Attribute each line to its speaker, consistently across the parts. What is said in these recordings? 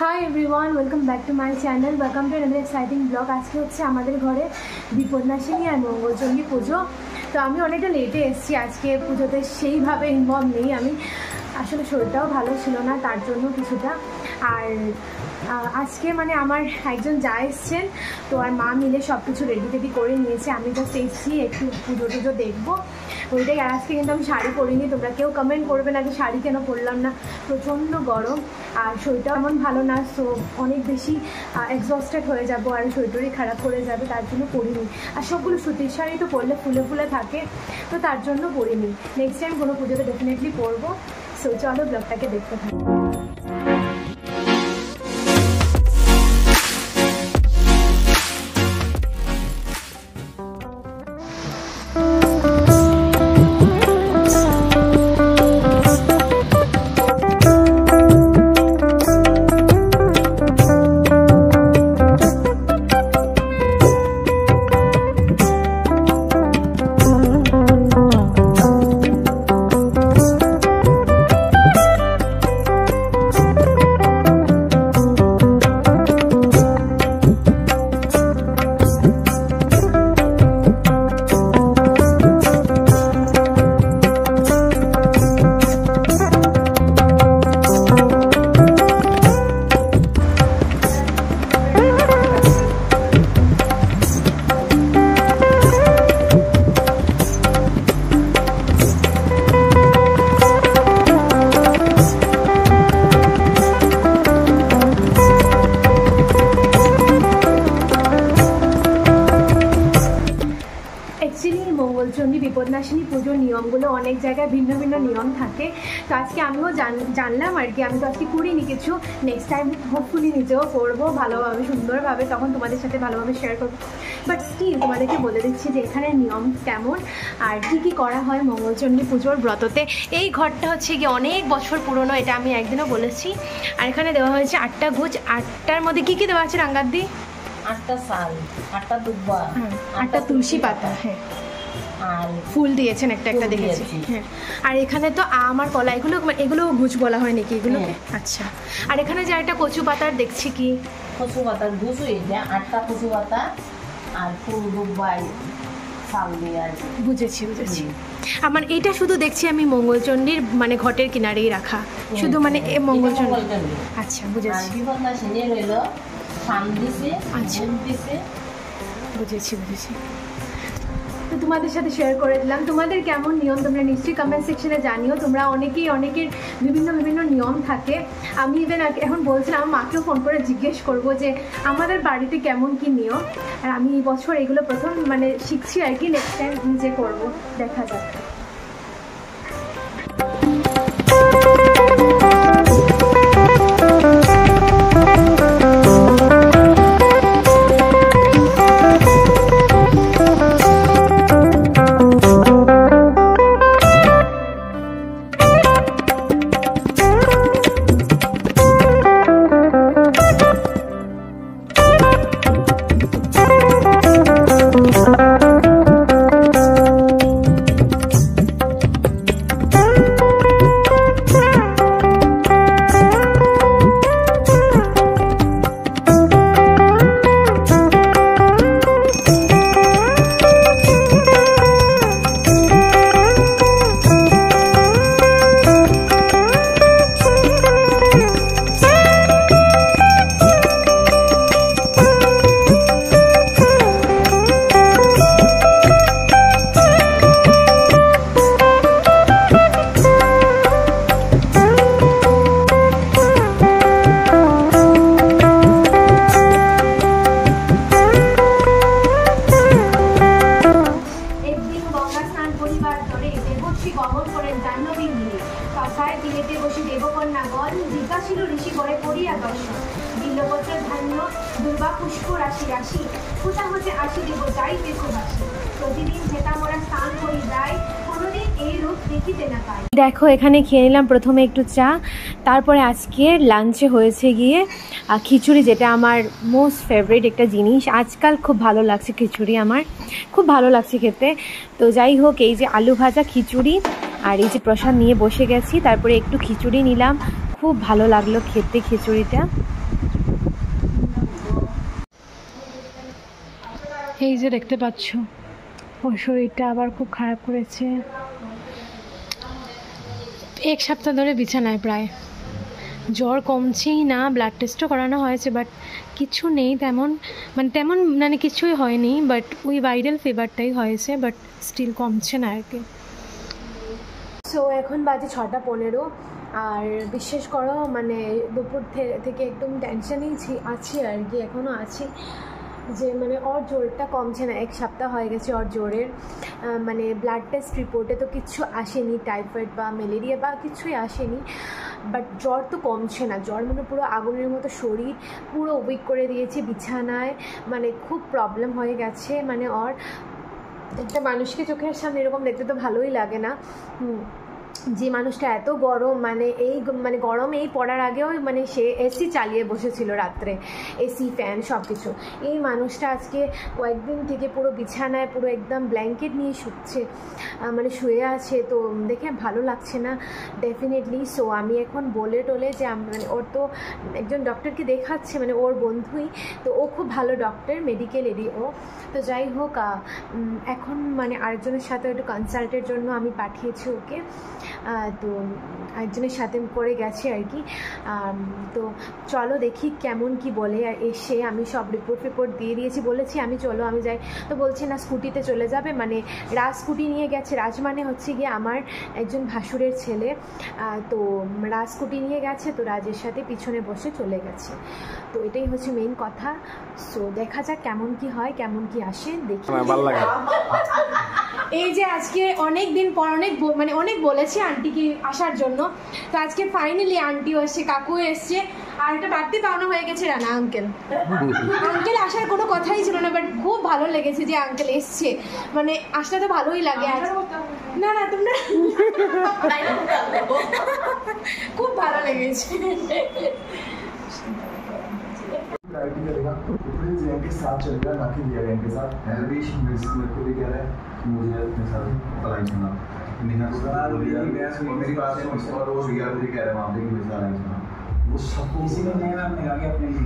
Speaker 1: Hi everyone, welcome back to my channel. Welcome to another exciting blog. আজকে হচ্ছে আমাদের ঘরে বিপদনাশিনী আর মঙ্গলচণ্ডী পুজো। তো আমি অনেকটা লেটে এসেছি আজকে পুজোতে, সেইভাবে ইনভলভ নেই আমি। আসলে শরীরটাও ভালো ছিল না, তার জন্য কিছুটা। আর আজকে মানে আমার একজন যা এসছেন, তো আর মা মিলে সব কিছু রেডি টেডি করে নিয়েছে। আমি জাস্ট এসেছি একটু পুজো টুজো দেখবো, ওইটাই। আর আজকে কিন্তু আমি শাড়ি পরিনি, তোমরা কেউ কমেন্ট করবে না যে শাড়ি কেন পরলাম না। প্রচণ্ড গরম আর শরীরটাও এমন ভালো না, সো অনেক বেশি এক্সস্টেড হয়ে যাবো আর শরীরটাই খারাপ করে যাবে, তার জন্য পরিনি। আর সবগুলো সুতির শাড়ি তো পরলে ফুলে ফুলে থাকে, তো তার জন্য পরিনি। নেক্সট টাইম কোনো পুজোতে ডেফিনেটলি পরবো। সো চলো ব্লগটাকে দেখতে থাকি। মঙ্গলচণ্ডী বিপদনাশিনী পুজোর নিয়মগুলো অনেক জায়গায় ভিন্ন ভিন্ন নিয়ম থাকে। তো আজকে আমিও জানলাম আর কি। আমি তো আজকে করিনি কিছু, নেক্সট টাইম হোপফুলি নিজেও করবো ভালোভাবে, সুন্দরভাবে, তখন তোমাদের সাথে ভালোভাবে শেয়ার করবো। বাট স্টিল তোমাদেরকে বলে দিচ্ছি যে এখানে নিয়ম কেমন আর কী কী করা হয় মঙ্গলচণ্ডী পুজোর ব্রততে। এই ঘরটা হচ্ছে গিয়ে অনেক বছর পুরনো, এটা আমি একদিনও বলেছি। আর এখানে দেওয়া হয়েছে 8টা গুজ। 8টার মধ্যে কী কী দেওয়া আছে রাঙ্গাদি?
Speaker 2: 8টা শাল, 8টা দুব্বা,
Speaker 1: 8টা তুলসী পাতা, হ্যাঁ, আর ফুল দিয়েছেন একটা একটা দেখেছি, হ্যাঁ। আর এখানে তো আম আর কলা, এগুলো গুজ বলা হয় নাকি এগুলোকে? আচ্ছা। আর এখানে যে একটা কচু পাতার দেখছি, কি
Speaker 2: কচু পাতার গুজ, এটা 8টা কচু পাতা আর ফুল দুব্বাই শাল দিয়ে আর
Speaker 1: বুঝেছি। আমার এইটা শুধু দেখছি আমি মঙ্গলচণ্ডীর মানে ঘটের কিনারেই রাখা, শুধু মানে মঙ্গলচণ্ডী। আচ্ছা, বুঝেছি।
Speaker 2: বিপদনাশিনী রইল শান দিছে,
Speaker 1: আচ্ছা
Speaker 2: দিছে,
Speaker 1: বুঝেছি। তো তোমাদের সাথে শেয়ার করে দিলাম। তোমাদের কেমন নিয়ম তোমরা নিশ্চয়ই কমেন্ট সেকশনে জানিও। তোমরা অনেকের বিভিন্ন নিয়ম থাকে। আমি ইভেন এখন বলছিলাম আমার মাকেও ফোন করে জিজ্ঞেস করব যে আমাদের বাড়িতে কেমন কি নিয়ম। আর আমি এই বছর এগুলো প্রথম মানে শিখছি আর কি, নেক্সট টাইম নিজে করবো, দেখা যাক। দেখো এখানে খেয়ে নিলাম প্রথমে একটু চা, তারপরে আজকে লাঞ্চে হয়েছে গিয়ে খিচুড়ি, যেটা আমার মোস্ট ফেভারিট একটা জিনিস। আজকাল খুব ভালো লাগছে খিচুড়ি, আমার খুব ভালো লাগছে খেতে। তো যাই হোক, এই যে আলু ভাজা, খিচুড়ি আর এই যে প্রসাদ নিয়ে বসে গেছি, তারপরে একটু খিচুড়ি নিলাম, খুব ভালো লাগলো খেতে খিচুড়িটা। এই যে দেখতে পাচ্ছ ওর শরীরটা আবার খুব খারাপ করেছে, 1 সপ্তাহ ধরে বিছানায় প্রায়, জ্বর কমছেই না, ব্লাড টেস্টও করানো হয়েছে বাট কিছু নেই তেমন, মানে কিছুই হয়নি, বাট ওই ভাইরাল ফিভারটাই হয়েছে, বাট স্টিল কমছে না আর কি। সো এখন বাজে 6:15 আর বিশ্বাস করো মানে দুপুর থেকে একদম টেনশনেই আছি আর কি, এখনও আছি যে মানে ওর জ্বরটা কমছে না, 1 সপ্তাহ হয়ে গেছে ওর জ্বরের, মানে ব্লাড টেস্ট রিপোর্টে তো কিচ্ছু আসেনি, টাইফয়েড বা ম্যালেরিয়া বা কিছুই আসেনি, বাট জ্বর তো কমছে না, জ্বর মানে পুরো আগুনের মতো শরীর, পুরো উইক করে দিয়েছে বিছানায়, মানে খুব প্রবলেম হয়ে গেছে। মানে ওর একটা মানুষকে চোখের সামনে এরকম দেখতে তো ভালোই লাগে না, যে মানুষটা এত গরম, মানে গরম এই পড়ার আগেও মানে সে এসি চালিয়ে বসেছিল রাত্রে, এসি ফ্যান সব কিছু, এই মানুষটা আজকে কয়েকদিন থেকে পুরো বিছানায় পুরো একদম ব্ল্যাঙ্কেট নিয়ে মানে শুয়ে আছে, তো দেখে ভালো লাগছে না ডেফিনেটলি। সো আমি এখন বলে টোলে যে মানে ওর তো একজন ডক্টরকে দেখাচ্ছে, মানে ওর বন্ধুই, তো ও খুব ভালো ডক্টর, মেডিকেল এডি ও, তো যাই হোক এখন মানে আরেকজনের সাথে একটু কনসাল্টের জন্য আমি পাঠিয়েছি ওকে, তো একজনের সাথে করে গেছে আর কি, তো চলো দেখি কেমন কি বলে। আর এসে আমি সব রিপোর্ট দিয়ে দিয়েছি, বলেছি আমি চলো আমি যাই, তো বলছে না স্কুটিতে চলে যাবে, মানে রাজ স্কুটি নিয়ে গেছে, রাজ মানে হচ্ছে গিয়ে আমার একজন ভাসুরের ছেলে, তো রাজ স্কুটি নিয়ে গেছে, তো রাজের সাথে পিছনে বসে চলে গেছে, তো এটাই হচ্ছে মেইন কথা। সো দেখা যাক কেমন কি হয়, কেমন কি আসে দেখি। এই যে আজকে অনেক দিন পর অনেক বলেছি আন্টিকে আসার জন্য, তো আজকে ফাইনালি আন্টিও এসছে, কাকু এসছে, আর একটা বাড়তি পাওনা হয়ে গেছে রানা আঙ্কেল আসার কোনো কথাই ছিল না, বাট খুব ভালো লেগেছে যে আঙ্কেল এসছে, মানে আসলে তো ভালোই লাগে। না না তোমরা খুব ভালো লেগেছে।
Speaker 3: के साथ चलेगा ना कि लिया के साथ हरवीश मेरे को भी कह रहा है मुझे अपने साथ पढ़ाई करना नेहा को मेरी बात है और वो रिया भी कह रहा है वहाँ पे कि मेरे साथ पढ़ाई करना वो सबको इसी में मैं अपने आगे अपने लिए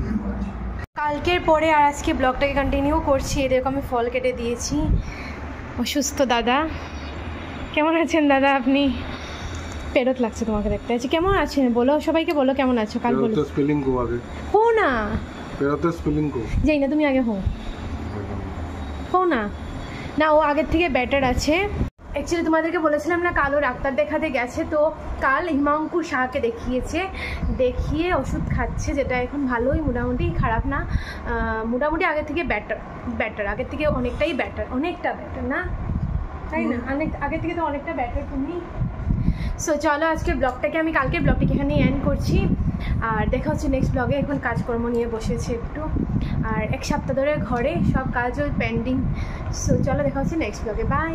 Speaker 1: কালকের পরে আর আজকে ব্লগটাকে কন্টিনিউ করছি। এরকম আমি ফল কেটে দিয়েছি। অসুস্থ দাদা, কেমন আছেন দাদা আপনি? পেরত লাগছে তোমাকে দেখতে। আছি কেমন আছেন বলো, সবাইকে বলো কেমন আছো। কাল বলো
Speaker 4: স্পেলিং কো আগে
Speaker 1: হো না,
Speaker 4: পেরতে স্পেলিং কো
Speaker 1: যাই না, তুমি আগে হো না, না ও আগের থেকে বেটার আছে। অ্যাকচুয়ালি তোমাদেরকে বলেছিলাম না কাল ও ডাক্তার দেখাতে গেছে, তো কাল হিমাঙ্কুর শাহকে দেখিয়ে ওষুধ খাচ্ছে, যেটা এখন ভালোই, মোটামুটি খারাপ না, মোটামুটি আগের থেকে বেটার, আগের থেকে অনেকটা বেটার না, তাই না? আগের থেকে তো অনেকটা বেটার তুমি। সো চলো আজকের ব্লগটাকে আমি কালকের ব্লগটাকে এখানেই এন্ড করছি, আর দেখা হচ্ছে নেক্সট ব্লগে। এখন কাজকর্ম নিয়ে বসেছি একটু, আর 1 সপ্তাহ ধরে ঘরে সব কাজও পেন্ডিং। সো চলো দেখা হচ্ছে নেক্সট ব্লগে, বাই।